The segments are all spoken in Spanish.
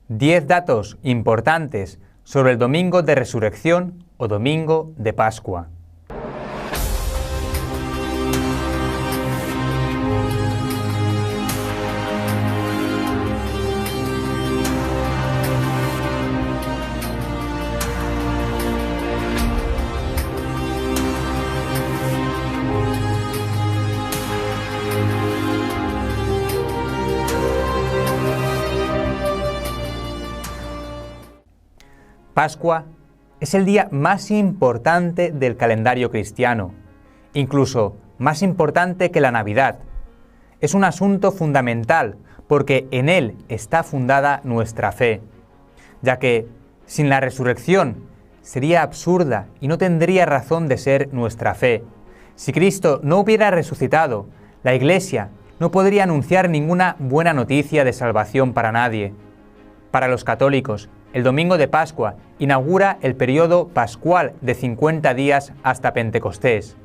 10 datos importantes sobre el Domingo de Resurrección o Domingo de Pascua. Pascua es el día más importante del calendario cristiano, incluso más importante que la Navidad. Es un asunto fundamental porque en él está fundada nuestra fe, ya que sin la resurrección sería absurda y no tendría razón de ser nuestra fe. Si Cristo no hubiera resucitado, la Iglesia no podría anunciar ninguna buena noticia de salvación para nadie. Para los católicos, el Domingo de Pascua inaugura el periodo pascual de 50 días hasta Pentecostés.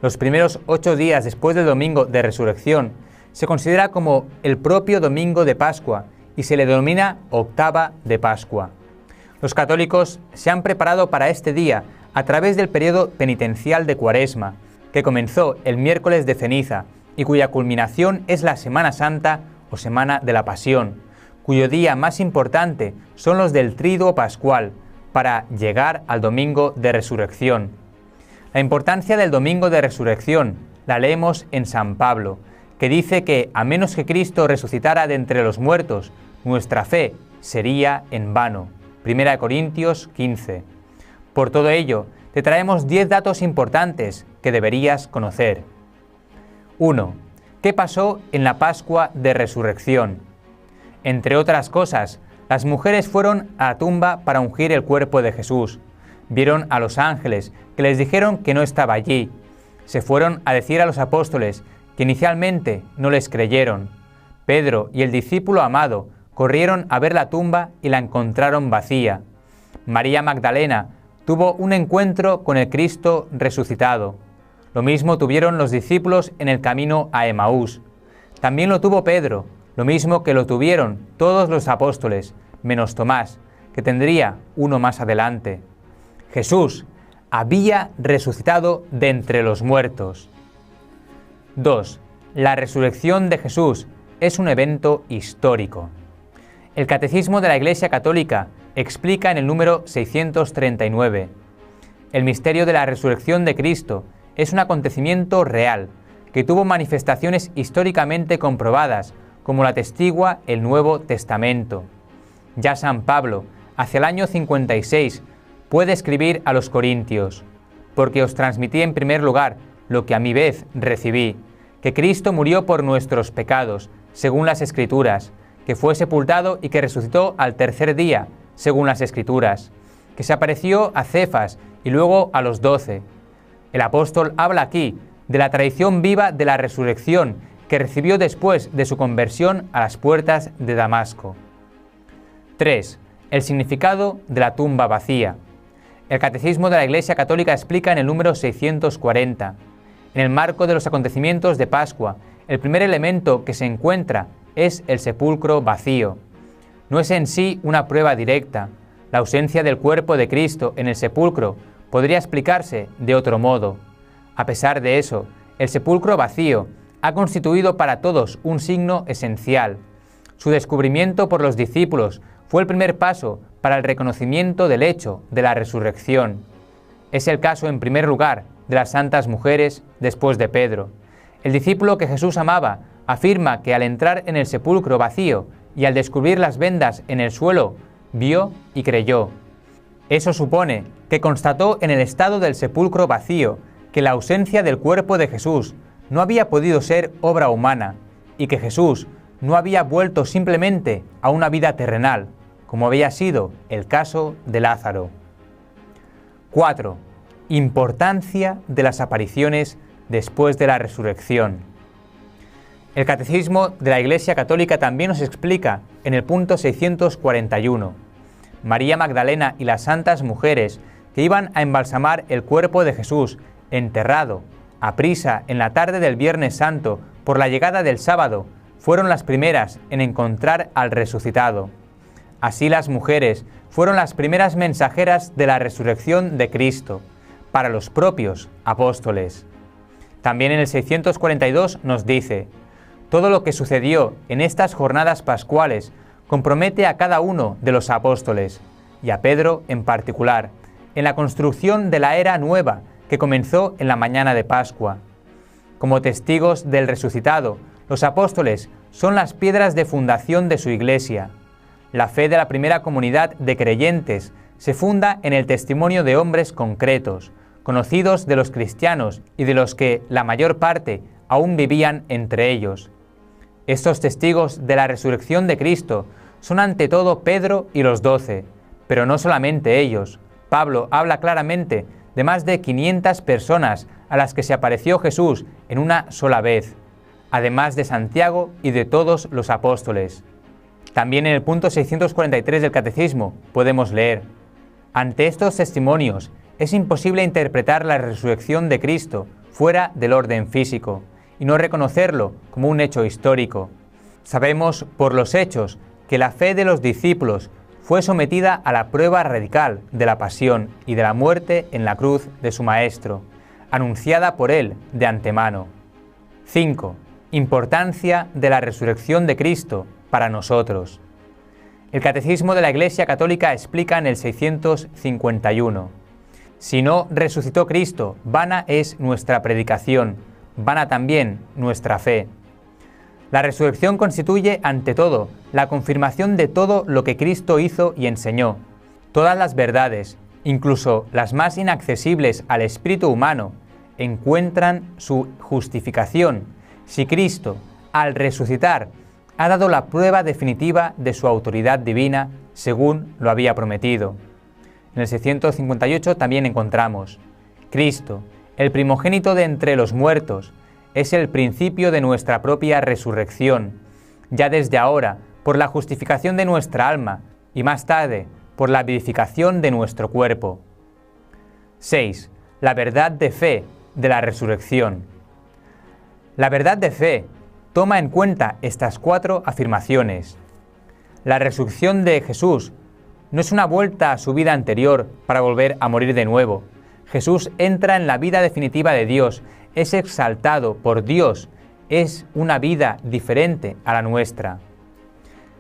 Los primeros 8 días después del Domingo de Resurrección se considera como el propio Domingo de Pascua y se le denomina Octava de Pascua. Los católicos se han preparado para este día a través del periodo penitencial de Cuaresma, que comenzó el miércoles de ceniza y cuya culminación es la Semana Santa o Semana de la Pasión, cuyo día más importante son los del Triduo Pascual, para llegar al Domingo de Resurrección. La importancia del Domingo de Resurrección la leemos en San Pablo, que dice que a menos que Cristo resucitara de entre los muertos, nuestra fe sería en vano. 1 Corintios 15. Por todo ello, te traemos 10 datos importantes que deberías conocer. 1. ¿Qué pasó en la Pascua de Resurrección? Entre otras cosas, las mujeres fueron a la tumba para ungir el cuerpo de Jesús. Vieron a los ángeles, que les dijeron que no estaba allí. Se fueron a decir a los apóstoles, que inicialmente no les creyeron. Pedro y el discípulo amado corrieron a ver la tumba y la encontraron vacía. María Magdalena tuvo un encuentro con el Cristo resucitado. Lo mismo tuvieron los discípulos en el camino a Emaús. También lo tuvo Pedro, lo mismo que lo tuvieron todos los apóstoles, menos Tomás, que tendría uno más adelante. Jesús había resucitado de entre los muertos. 2. La resurrección de Jesús es un evento histórico. El Catecismo de la Iglesia Católica explica en el número 639: el misterio de la resurrección de Cristo es un acontecimiento real, que tuvo manifestaciones históricamente comprobadas, como lo atestigua el Nuevo Testamento. Ya San Pablo, hacia el año 56, puede escribir a los Corintios: porque os transmití en primer lugar lo que a mi vez recibí, que Cristo murió por nuestros pecados, según las Escrituras, que fue sepultado y que resucitó al tercer día, según las Escrituras, que se apareció a Cefas y luego a los 12. El apóstol habla aquí de la tradición viva de la resurrección que recibió después de su conversión a las puertas de Damasco. 3. El significado de la tumba vacía. El Catecismo de la Iglesia Católica explica en el número 640: en el marco de los acontecimientos de Pascua, el primer elemento que se encuentra es el sepulcro vacío. No es en sí una prueba directa. La ausencia del cuerpo de Cristo en el sepulcro podría explicarse de otro modo. A pesar de eso, el sepulcro vacío ha constituido para todos un signo esencial. Su descubrimiento por los discípulos fue el primer paso para el reconocimiento del hecho de la resurrección. Es el caso, en primer lugar, de las santas mujeres después de Pedro. El discípulo que Jesús amaba afirma que al entrar en el sepulcro vacío y al descubrir las vendas en el suelo, vio y creyó. Eso supone que constató en el estado del sepulcro vacío que la ausencia del cuerpo de Jesús no había podido ser obra humana y que Jesús no había vuelto simplemente a una vida terrenal, como había sido el caso de Lázaro. 4. Importancia de las apariciones después de la resurrección. El Catecismo de la Iglesia Católica también nos explica en el punto 641: María Magdalena y las santas mujeres que iban a embalsamar el cuerpo de Jesús enterrado aprisa en la tarde del Viernes Santo por la llegada del sábado, fueron las primeras en encontrar al resucitado. Así las mujeres fueron las primeras mensajeras de la resurrección de Cristo, para los propios apóstoles. También en el 642 nos dice: todo lo que sucedió en estas jornadas pascuales compromete a cada uno de los apóstoles, y a Pedro en particular, en la construcción de la era nueva que comenzó en la mañana de Pascua. Como testigos del resucitado, los apóstoles son las piedras de fundación de su Iglesia. La fe de la primera comunidad de creyentes se funda en el testimonio de hombres concretos, conocidos de los cristianos y de los que la mayor parte aún vivían entre ellos. Estos testigos de la resurrección de Cristo son ante todo Pedro y los 12, pero no solamente ellos. Pablo habla claramente de más de 500 personas a las que se apareció Jesús en una sola vez, además de Santiago y de todos los apóstoles. También en el punto 643 del Catecismo podemos leer: ante estos testimonios es imposible interpretar la resurrección de Cristo fuera del orden físico y no reconocerlo como un hecho histórico. Sabemos por los hechos que la fe de los discípulos fue sometida a la prueba radical de la pasión y de la muerte en la cruz de su Maestro, anunciada por él de antemano. 5. Importancia de la resurrección de Cristo para nosotros. El Catecismo de la Iglesia Católica explica en el 651: si no resucitó Cristo, vana es nuestra predicación, vana también nuestra fe. La resurrección constituye, ante todo, la confirmación de todo lo que Cristo hizo y enseñó. Todas las verdades, incluso las más inaccesibles al espíritu humano, encuentran su justificación si Cristo, al resucitar, ha dado la prueba definitiva de su autoridad divina según lo había prometido. En el 658 también encontramos: Cristo, el primogénito de entre los muertos, es el principio de nuestra propia resurrección, ya desde ahora por la justificación de nuestra alma y más tarde por la vivificación de nuestro cuerpo. 6. La verdad de fe de la resurrección. La verdad de fe toma en cuenta estas 4 afirmaciones. La resurrección de Jesús no es una vuelta a su vida anterior para volver a morir de nuevo. Jesús entra en la vida definitiva de Dios, es exaltado por Dios, es una vida diferente a la nuestra.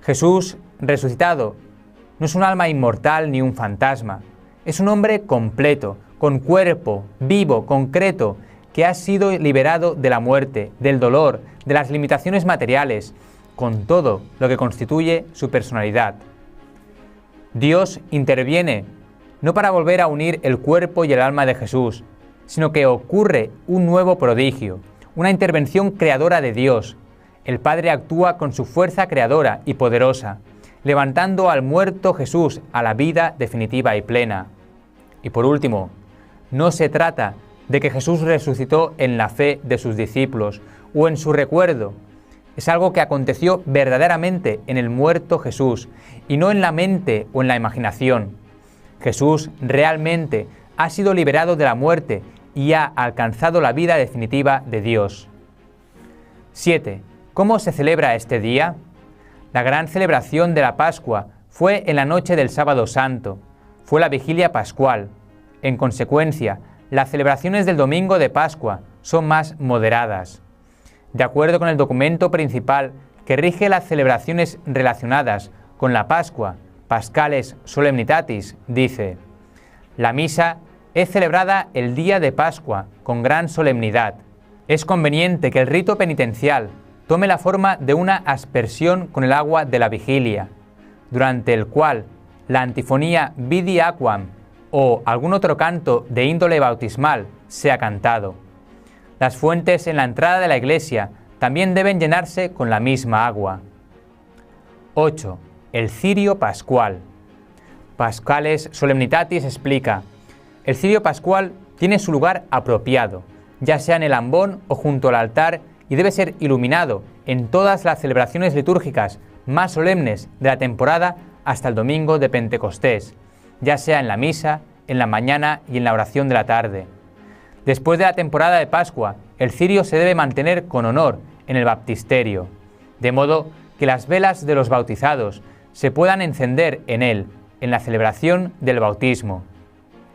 Jesús resucitado no es un alma inmortal ni un fantasma, es un hombre completo, con cuerpo, vivo, concreto, que ha sido liberado de la muerte, del dolor, de las limitaciones materiales, con todo lo que constituye su personalidad. Dios interviene no para volver a unir el cuerpo y el alma de Jesús, sino que ocurre un nuevo prodigio, una intervención creadora de Dios. El Padre actúa con su fuerza creadora y poderosa, levantando al muerto Jesús a la vida definitiva y plena. Y por último, no se trata de que Jesús resucitó en la fe de sus discípulos o en su recuerdo. Es algo que aconteció verdaderamente en el muerto Jesús y no en la mente o en la imaginación. Jesús realmente ha sido liberado de la muerte y ha alcanzado la vida definitiva de Dios. 7. ¿Cómo se celebra este día? La gran celebración de la Pascua fue en la noche del Sábado Santo. Fue la vigilia pascual. En consecuencia, las celebraciones del domingo de Pascua son más moderadas. De acuerdo con el documento principal que rige las celebraciones relacionadas con la Pascua, Pascales Solemnitatis, dice: la misa es celebrada el día de Pascua con gran solemnidad. Es conveniente que el rito penitencial tome la forma de una aspersión con el agua de la vigilia, durante el cual la antifonía Vidi Aquam o algún otro canto de índole bautismal sea cantado. Las fuentes en la entrada de la iglesia también deben llenarse con la misma agua. 8. El cirio pascual. Pascales Solemnitatis explica: el cirio pascual tiene su lugar apropiado, ya sea en el ambón o junto al altar, y debe ser iluminado en todas las celebraciones litúrgicas más solemnes de la temporada hasta el domingo de Pentecostés, ya sea en la misa, en la mañana y en la oración de la tarde. Después de la temporada de Pascua, el cirio se debe mantener con honor en el baptisterio, de modo que las velas de los bautizados se puedan encender en él, en la celebración del bautismo.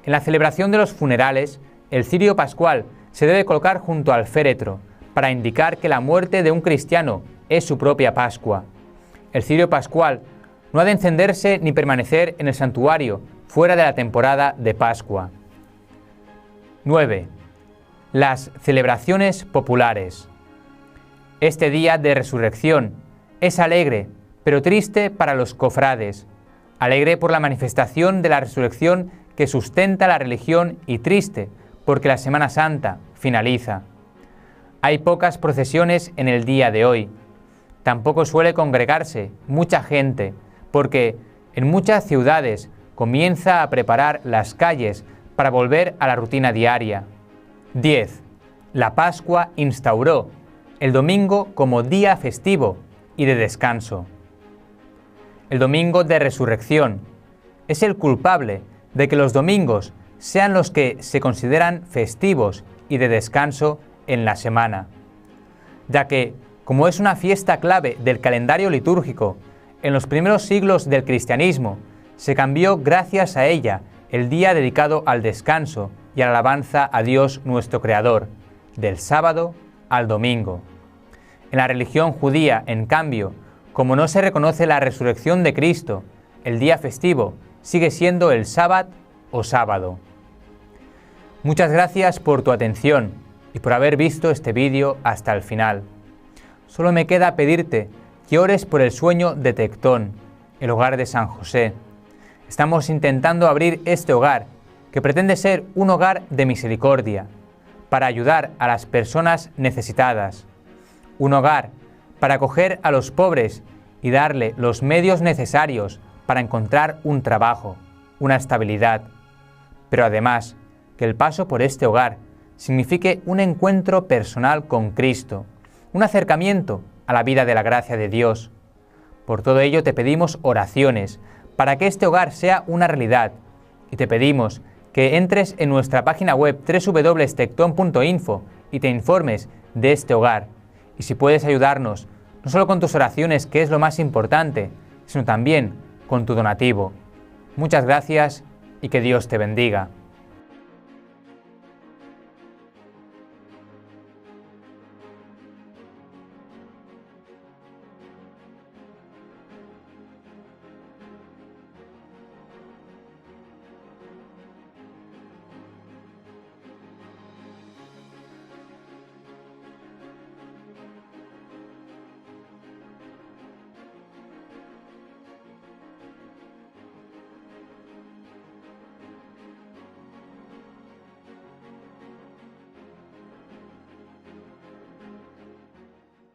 En la celebración de los funerales, el cirio pascual se debe colocar junto al féretro, para indicar que la muerte de un cristiano es su propia Pascua. El cirio pascual no ha de encenderse ni permanecer en el santuario fuera de la temporada de Pascua. 9. Las celebraciones populares. Este día de resurrección es alegre, pero triste para los cofrades. Alegre por la manifestación de la resurrección que sustenta la religión y triste porque la Semana Santa finaliza. Hay pocas procesiones en el día de hoy. Tampoco suele congregarse mucha gente, porque en muchas ciudades comienza a preparar las calles para volver a la rutina diaria. 10. La Pascua instauró el domingo como día festivo y de descanso. El domingo de resurrección es el culpable de que los domingos sean los que se consideran festivos y de descanso en la semana, ya que, como es una fiesta clave del calendario litúrgico, en los primeros siglos del cristianismo se cambió gracias a ella el día dedicado al descanso y a la alabanza a Dios nuestro Creador, del sábado al domingo. En la religión judía, en cambio, como no se reconoce la resurrección de Cristo, el día festivo sigue siendo el sábado o sábado. Muchas gracias por tu atención y por haber visto este vídeo hasta el final. Solo me queda pedirte que ores por el sueño de Tectón, el hogar de San José. Estamos intentando abrir este hogar, que pretende ser un hogar de misericordia, para ayudar a las personas necesitadas. Un hogar para acoger a los pobres y darle los medios necesarios para encontrar un trabajo, una estabilidad. Pero además, que el paso por este hogar signifique un encuentro personal con Cristo, un acercamiento a la vida de la gracia de Dios. Por todo ello te pedimos oraciones para que este hogar sea una realidad y te pedimos que entres en nuestra página web www.tecton.info y te informes de este hogar. Y si puedes ayudarnos, no solo con tus oraciones, que es lo más importante, sino también con tu donativo. Muchas gracias y que Dios te bendiga.